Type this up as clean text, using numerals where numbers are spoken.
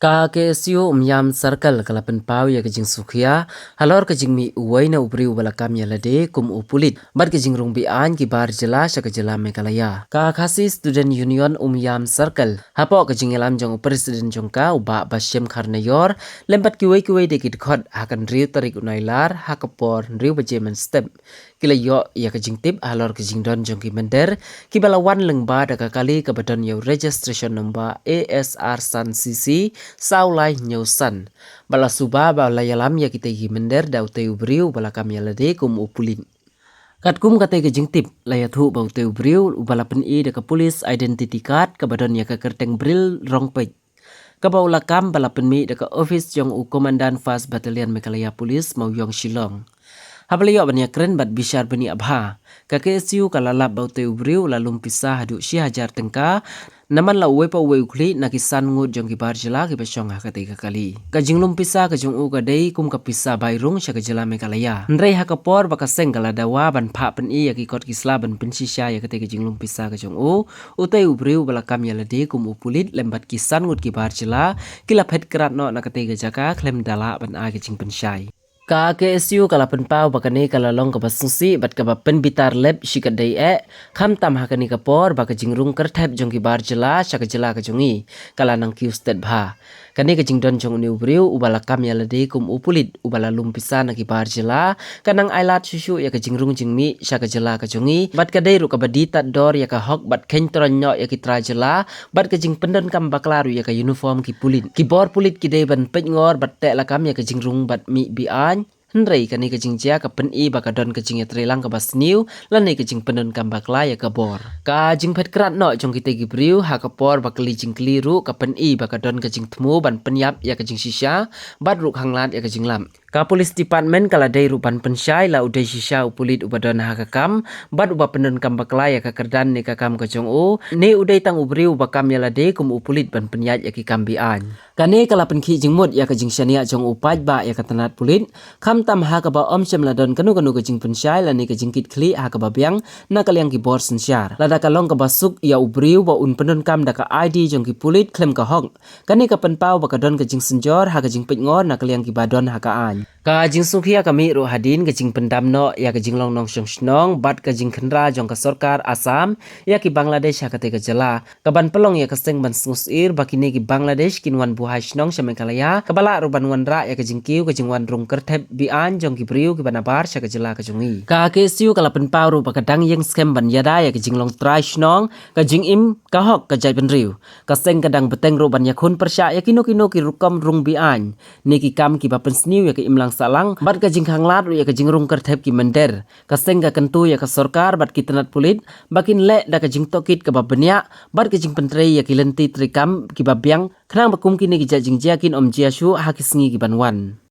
Ka ke siu yam circle kala pen pau ya kejing sukhia halor kejing mi uwai na ubri ubala kam ya lade kum upulit bar kejing rung bi an ki bar jela sha kejela mekalaya ka khasi student union yam circle hapo kejing elam jong president jong ka uba basyem kharnayor lempat kiwai de kit khot hakan riu tarik unailar hakapor riu bajeman step kilayo ya kejing tip halor kejing don jong ki mender ki balawan lengba daga kali ke badon yo registration number ASR San CC saulai nyausan bala suba bala yalam ya kita gi mender dau teu briu bala kam yalade kum upulin katkum kate ke jingtip layat hu bau teu briu ubala pen I de ke police identity card ke badon ya ke kerteng bril rong pej ke bau lakam bala pen mi de ke office jong u komandan fast battalion mekalaya police mau yong Shillong hablayo bania keren bat bishar bani abha kake siu kalalap bau teu briu lalum pisah hadu shi hajar tengka naman la uwe pa uwe ukli na kisan ngut jong ki bar jela ki besong ha kate kali ka jinglum pisa ka jong u ka dei kum ka pisa bairung sha ka jela mekalaya nrei ha ka por ba ka seng kala dawa ban pha pen I ya ki kot ki sla ban pen shisha ya kate ka jinglum pisa ka jong u utai ubriu bala kam ya lade kum upulit lembat kisan ngut ki bar jela kila phet krat no na kate ka jaka klem dala ban a ki jing pen shai ka KSU kala pen pau bakane kala long ka basungsi bat ka pen bitar lab shikat dai kham tam hakani ka por ba ka jingrung kerthep jong ki bar jela sha ka jela ka jongi kala nang kiu state bha kani ka jingdon jong ni ubriu ubala kam ya lade kum upulit ubala lumpisa na ki bar jela kanang ailat susu ya ka jingrung jingmi sha ka jela ka jongi bat ka dai ru ka badi tat dor ya ka hok bat khen tronyo ya ki tra jela bat ka jing pendon kam baklaru ya ka uniform ki pulit ki bor pulit ki dai ban pej ngor bat te la kam ya ka jingrung bat mi bi Henry kani kejing jia ka pen I baka don kejing ya trelang ka bas new lan kejing penon kam bakla ya ka bor ka jing phet krat no jong kite gi briu ha ka por bakli jing kliru ka pen I baka don kejing tmu ban penyap ya kejing shisha bat ruk hanglat ya kejing lam ka police department kala dai rupan pensyai la udai shisha upulit ubadon ha ka kam bat uba penon kam bakla ya ka kerdan ne ka kam ka jong u ne udai tang ubriu bakam ya lade kum upulit ban penyat ya ki kam bi an kane kala pen khi jing mut ya ka jing shania jong upaj ba ya ka tanat pulit kam tam ha ka ba om shem ladon kanu ka jing pensyai la ne ka jing kit kli ha ka ba biang na kalyang ki bor sensyar la da ka long ka basuk ya ubriu ba un penon kam da ka ID jong ki pulit klem ka hong kane ka pen pau ba ka don ka jing senjor ha ka jing pej ngor na kalyang ki badon ha ka an ka jing sukhia kami ru hadin ka jing pendam no ya ka jing long nong shong shnong bat ka jing khenra jong ka sarkar Assam ya ki Bangladesh ha ka te ka jela ka ban pelong ya ka seng ban snusir ba kini ki Bangladesh kinwan buhai shnong shamekalaya ka bala ru ban wan ra ya ka jing kiu ka jing wan rung kerthep bi an jong ki briu ki banabar sha ka jela ka jongi ka ke siu kala pen pau ru ba ka dang yeng scam ban yada ya ka jing long trai shnong ka jing im ka hok ka jai ban riu ka seng ka dang beteng ru ban ya khun persya ya kino ki rukam rung bi an ne ki kam ki ba pen sniu ya ka imlang salang bat ka jing hanglat ru ya ka jing rung kerthep ki mender ka seng ka kentu ya ka sarkar bat ki tanat pulit bakin le da ka jing tokit ka ba benya bat ka jing pentrei ya ki lenti trikam ki ba biang khnang bakum ki ne ki jing jakin om jiasu ha ki sngi ki banwan